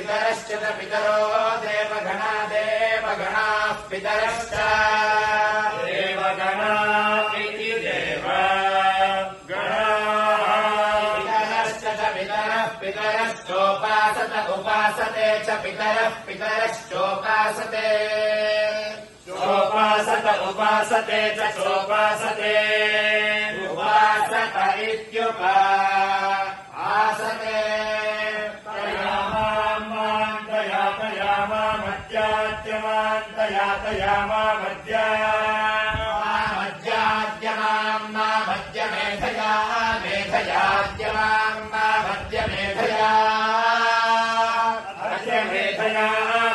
पितरश्च पितरो देवगणा देवगणाः पितरश्च देवगणा इति देवगणाः पितरश्च पितरः पितरश्चोपासत उपासते च पितरः पितरश्चोपासते चोपासत उपासते च चोपासते उपासत इत्युपासते मध्याद्यमाम् मध्यमेधया मेधयाद्यमाम् मध्यमेधया मध्यमेधया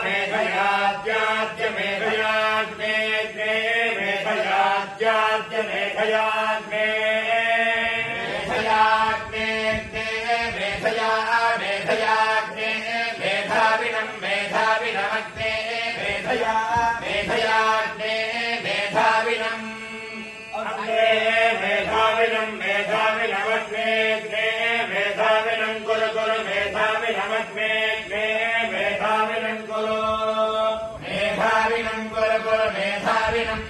मेधयाद्याद्यमेधयाग्ने मेधयाद्याद्यमेधयाग्ने मेधयाग्ने मेधया मेधयाग्ने मेधाविनम् मेधाविनमग्ने मेधया मेधयाग्ने मेधाविनम् अग्ने मेधाविनम् मेधाविनमग्ने मेधाविनम् कुरु कुरु मेधाविनमग्ने मेधाविनम् कुरु मेधाविनम् कुरु कुरु मेधाविनम्